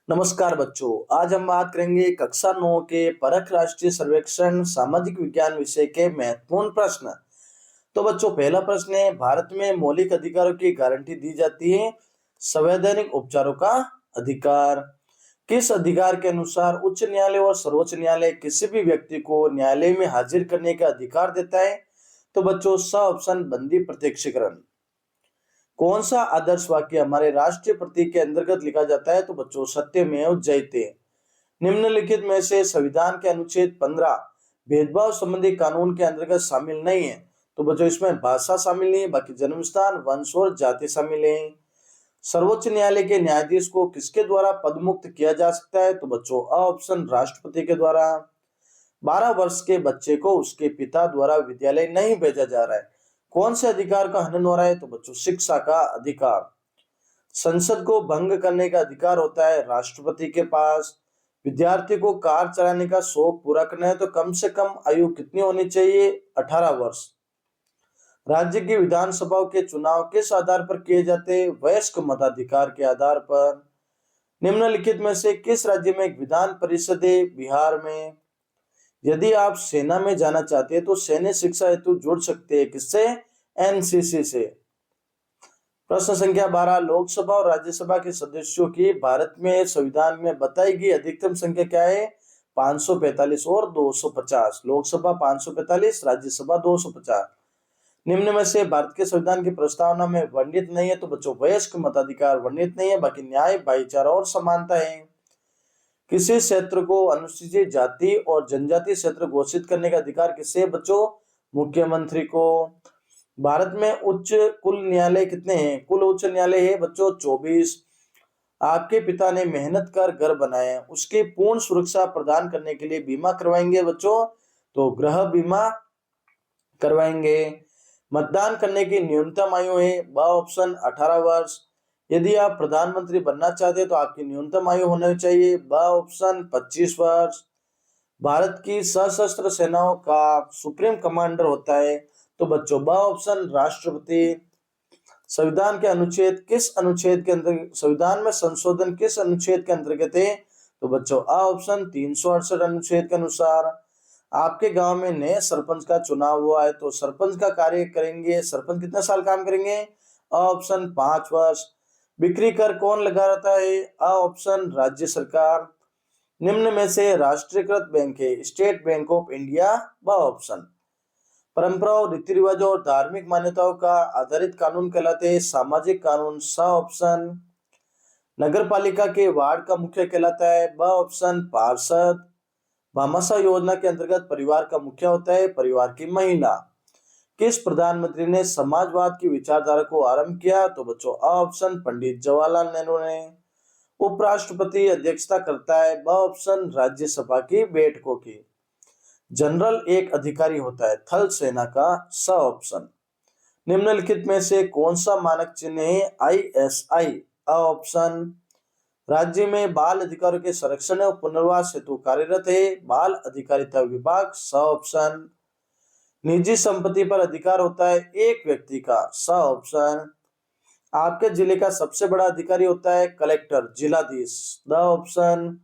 नमस्कार बच्चों। आज हम बात करेंगे कक्षा 9 के परख राष्ट्रीय सर्वेक्षण सामाजिक विज्ञान विषय के महत्वपूर्ण प्रश्न। तो बच्चों, पहला प्रश्न है, भारत में मौलिक अधिकारों की गारंटी दी जाती है। संवैधानिक उपचारों का अधिकार किस अधिकार के अनुसार उच्च न्यायालय और सर्वोच्च न्यायालय किसी भी व्यक्ति को न्यायालय में हाजिर करने का अधिकार देता है? तो बच्चों, स ऑप्शन बंदी प्रत्यक्षीकरण। कौन सा आदर्श वाक्य हमारे राष्ट्रीय प्रतीक के अंतर्गत लिखा जाता है? तो बच्चों, सत्यमेव जयते। निम्नलिखित में से संविधान के अनुच्छेद 15 भेदभाव संबंधी कानून के अंतर्गत शामिल नहीं है। तो बच्चों, इसमें भाषा शामिल नहीं है, बाकी जन्म स्थान, वंश और जाति शामिल है। सर्वोच्च न्यायालय के न्यायाधीश को किसके द्वारा पदमुक्त किया जा सकता है? तो बच्चों, अ ऑप्शन राष्ट्रपति के द्वारा। 12 वर्ष के बच्चे को उसके पिता द्वारा विद्यालय नहीं भेजा जा रहा है, कौन से अधिकार का हनन हो रहा है? तो बच्चों, शिक्षा का अधिकार। संसद को भंग करने का अधिकार होता है राष्ट्रपति के पास। विद्यार्थी को कार चलाने का शौक पूरा करना है तो कम से कम आयु कितनी होनी चाहिए? 18 वर्ष। राज्य की विधानसभाओं के चुनाव किस आधार पर किए जाते हैं? वयस्क मताधिकार के आधार पर। निम्नलिखित में से किस राज्य में एक विधान परिषद है? बिहार में। यदि आप सेना में जाना चाहते हैं तो सैन्य शिक्षा हेतु जुड़ सकते हैं, किससे? एनसीसी से। प्रश्न संख्या 12, लोकसभा और राज्यसभा के सदस्यों की भारत में संविधान में बताई गई अधिकतम संख्या क्या है? 545 और 250। लोकसभा 545, राज्यसभा 250। निम्न में से भारत के संविधान की प्रस्तावना में वर्णित नहीं है। तो बच्चों, वयस्क मताधिकार वर्णित नहीं है, बाकी न्याय, भाईचारा और समानता है। किसी क्षेत्र को अनुसूचित जाति और जनजाति क्षेत्र घोषित करने का अधिकार किसे? बच्चों, मुख्यमंत्री को। भारत में उच्च कुल न्यायालय कितने हैं? कुल उच्च न्यायालय है बच्चों 24। आपके पिता ने मेहनत कर घर बनाया, उसकी पूर्ण सुरक्षा प्रदान करने के लिए बीमा करवाएंगे बच्चों? तो गृह बीमा करवाएंगे। मतदान करने की न्यूनतम आयु है? ब ऑप्शन 18 वर्ष। यदि आप प्रधानमंत्री बनना चाहते हैं तो आपकी न्यूनतम आयु होनी चाहिए? ब ऑप्शन 25 वर्ष। भारत की सशस्त्र सेनाओं का सुप्रीम कमांडर होता है? तो बच्चों, ब ऑप्शन राष्ट्रपति। संविधान के अनुच्छेद किस अनुच्छेद के अंतर्गत, संविधान में संशोधन किस अनुच्छेद के अंतर्गत है? तो बच्चों, अ ऑप्शन 368 अनुच्छेद के अनुसार। आपके गांव में नए सरपंच का चुनाव हुआ है तो सरपंच का कार्य करेंगे, सरपंच कितने साल काम करेंगे? अ ऑप्शन 5 वर्ष। बिक्री कर कौन लगाता है? अ ऑप्शन राज्य सरकार। निम्न में से राष्ट्रीयकृत बैंक है? स्टेट बैंक ऑफ इंडिया, ब ऑप्शन। परंपराओं, रीति रिवाजों और धार्मिक मान्यताओं का आधारित कानून कहलाते हैं सामाजिक कानून, स ऑप्शन। नगर पालिका के वार्ड का मुखिया कहलाता है? ब ऑप्शन पार्षद। भामाशाह योजना के अंतर्गत परिवार का मुखिया होता है? परिवार की महिला। किस प्रधानमंत्री ने समाजवाद की विचारधारा को आरंभ किया? तो बच्चों, अ ऑप्शन पंडित जवाहरलाल नेहरू ने। उपराष्ट्रपति अध्यक्षता करता है? ब ऑप्शन राज्यसभा की बैठकों की। जनरल एक अधिकारी होता है थल सेना का? स ऑप्शन। निम्नलिखित में से कौन सा मानक चिन्ह है? ISI, a option. राज्य में बाल अधिकारों के संरक्षण और पुनर्वास हेतु कार्यरत है? बाल अधिकारिता विभाग, स ऑप्शन। निजी संपत्ति पर अधिकार होता है एक व्यक्ति का? स ऑप्शन। आपके जिले का सबसे बड़ा अधिकारी होता है कलेक्टर, जिलाधीश, द ऑप्शन।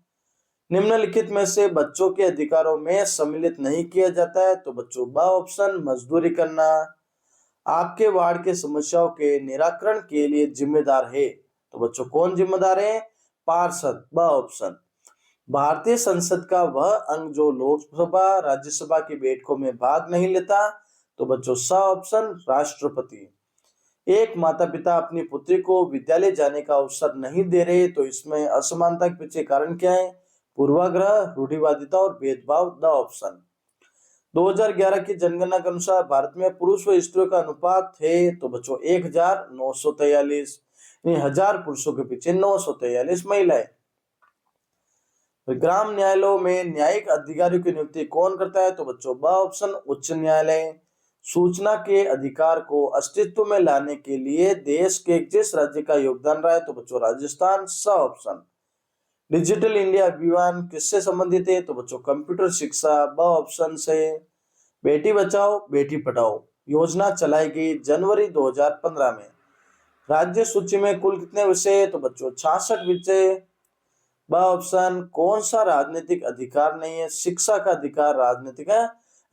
निम्नलिखित में से बच्चों के अधिकारों में सम्मिलित नहीं किया जाता है? तो बच्चों, ब ऑप्शन मजदूरी करना। आपके वार्ड के समस्याओं के निराकरण के लिए जिम्मेदार है? तो बच्चों, कौन जिम्मेदार है? पार्षद, ब ऑप्शन। भारतीय संसद का वह अंग जो लोकसभा राज्यसभा की बैठकों में भाग नहीं लेता? तो बच्चों, स ऑप्शन राष्ट्रपति। एक माता पिता अपनी पुत्री को विद्यालय जाने का अवसर नहीं दे रहे तो इसमें असमानता के पीछे कारण क्या है? पूर्वाग्रह, रूढ़िवादिता और भेदभाव, द ऑप्शन। 2011 की जनगणना के अनुसार भारत में पुरुष व स्त्रियों का अनुपात है? तो बच्चों, 1943। 1000 पुरुषों के पीछे 943 महिलाएं। ग्राम न्यायालयों में न्यायिक अधिकारियों की नियुक्ति कौन करता है? तो बच्चों, ब ऑप्शन उच्च न्यायालय। सूचना के अधिकार को अस्तित्व में लाने के लिए देश के किस राज्य का योगदान रहा है? तो बच्चों, राजस्थान, स ऑप्शन। डिजिटल इंडिया अभियान किससे संबंधित है? तो बच्चों, कंप्यूटर शिक्षा, ब ऑप्शन से। बेटी बचाओ बेटी पढ़ाओ योजना चलाई गई जनवरी 2015 में। राज्य सूची में कुल कितने विषय? तो बच्चों, 66 विषय। ब ऑप्शन कौन सा राजनीतिक अधिकार नहीं है? शिक्षा का अधिकार राजनीतिक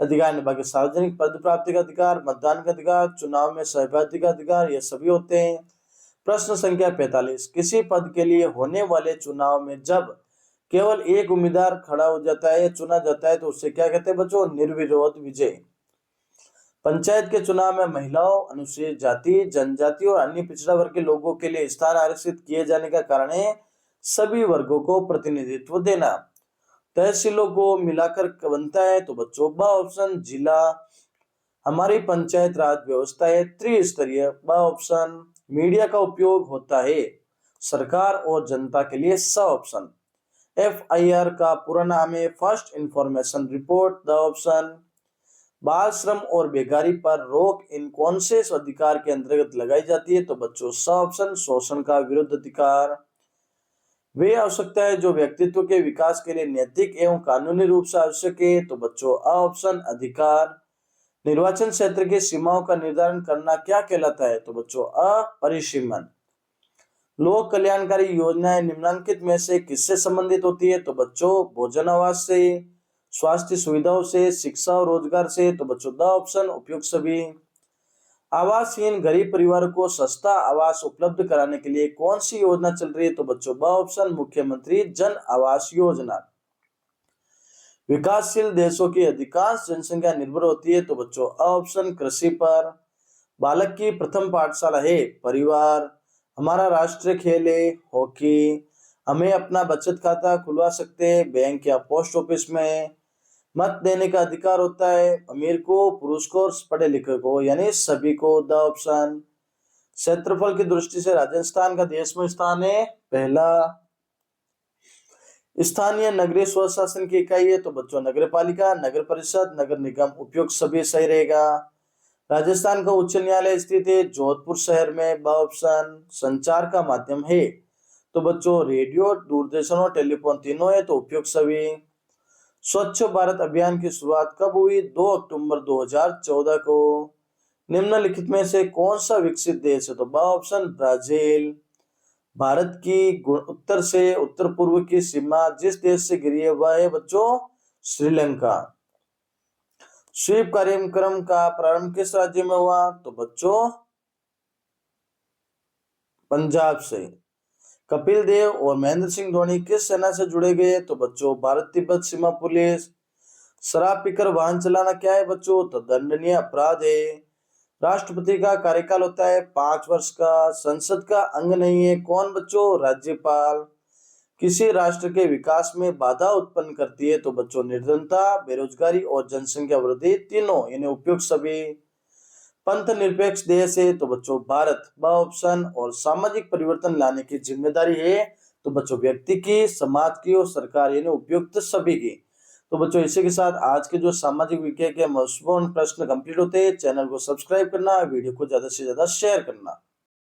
अधिकार नहीं, बाकी सार्वजनिक पद प्राप्ति का अधिकार, मतदान का अधिकार, चुनाव में सहभागिता का अधिकार, ये सभी होते हैं। प्रश्न संख्या 45, किसी पद के लिए होने वाले चुनाव में जब केवल एक उम्मीदवार खड़ा हो जाता है, चुना जाता है, तो उससे क्या कहते हैं बच्चों? निर्विरोध विजय। पंचायत के चुनाव में महिलाओं, अनुसूचित जाति, जनजाति और अन्य पिछड़ा वर्ग के लोगों के लिए स्थान आरक्षित किए जाने का कारण है सभी वर्गों को प्रतिनिधित्व देना। तहसीलों को मिलाकर बनता है, तो बच्चों ब ऑप्शन जिला। हमारी पंचायत राज व्यवस्था है त्रिस्तरीय, ब ऑप्शन। मीडिया का उपयोग होता है सरकार और जनता के लिए, स ऑप्शन। FIR का पूरा नाम है first information report, the option. बाल श्रम और बेकारी पर रोक इन कौन से अधिकार के अंतर्गत लगाई जाती है? तो बच्चों स ऑप्शन, शोषण का विरुद्ध अधिकार। वे आवश्यकताएं जो व्यक्तित्व के विकास के लिए नैतिक एवं कानूनी रूप से आवश्यक है, तो बच्चों अ ऑप्शन, अधिकार। निर्वाचन क्षेत्र की सीमाओं का निर्धारण करना क्या कहलाता है? तो बच्चों अ, परिसीमन। लोक कल्याणकारी योजनाएं निम्नलिखित में से किससे संबंधित होती है? तो बच्चों भोजन आवास से, स्वास्थ्य सुविधाओं से, शिक्षा और रोजगार से, तो बच्चों द ऑप्शन, उपयुक्त सभी। आवासहीन गरीब परिवारों को सस्ता आवास उपलब्ध कराने के लिए कौन सी योजना चल रही है? तो बच्चों ब ऑप्शन, मुख्यमंत्री जन आवास योजना। विकासशील देशों की अधिकांश जनसंख्या निर्भर होती है, तो बच्चों अ ऑप्शन, कृषि पर। बालक की प्रथम पाठशाला है परिवार। हमारा राष्ट्रीय खेल है हॉकी। हमें अपना बचत खाता खुलवा सकते हैं बैंक या पोस्ट ऑफिस में। मत देने का अधिकार होता है अमीर को, पुरुष को और पढ़े लिखे को, यानी सभी को, द ऑप्शन। क्षेत्रफल की दृष्टि से राजस्थान का देश में स्थान है पहला। स्थानीय नगरीय स्वशासन की इकाई है, तो बच्चों नगर पालिका, नगर परिषद, नगर निगम, उपयुक्त सभी सही रहेगा। राजस्थान का उच्च न्यायालय स्थित है जोधपुर शहर में, ब ऑप्शन। संचार का माध्यम है, तो बच्चों रेडियो, दूरदर्शन और टेलीफोन तीनों है, तो उपयुक्त सभी। स्वच्छ भारत अभियान की शुरुआत कब हुई? 2 अक्टूबर 2014 को। निम्नलिखित में से कौन सा विकसित देश है? तो ब ऑप्शन, ब्राजील। भारत की उत्तर से उत्तर पूर्व की सीमा जिस देश से घिरी है वह है बच्चों श्रीलंका। स्वीप कार्यक्रम का प्रारंभ किस राज्य में हुआ? तो बच्चों पंजाब से। कपिल देव और महेंद्र सिंह धोनी किस सेना से जुड़े गए? तो बच्चों भारत तिब्बत सीमा पुलिस। शराब पीकर वाहन चलाना क्या है बच्चों? तो दंडनीय अपराध है। राष्ट्रपति का कार्यकाल होता है 5 वर्ष का। संसद का अंग नहीं है कौन बच्चों? राज्यपाल। किसी राष्ट्र के विकास में बाधा उत्पन्न करती है? तो बच्चों निर्धनता, बेरोजगारी और जनसंख्या वृद्धि तीनों, यानी उपयुक्त सभी। पंथ निरपेक्ष देश है, तो बच्चों भारत, ब ऑप्शन। और सामाजिक परिवर्तन लाने की जिम्मेदारी है, तो बच्चों व्यक्ति की, समाज की और सरकार, यानी उपयुक्त सभी की। तो बच्चों इसी के साथ आज के जो सामाजिक विज्ञान के महत्वपूर्ण प्रश्न कंप्लीट होते हैं। चैनल को सब्सक्राइब करना, वीडियो को ज्यादा से ज्यादा शेयर करना।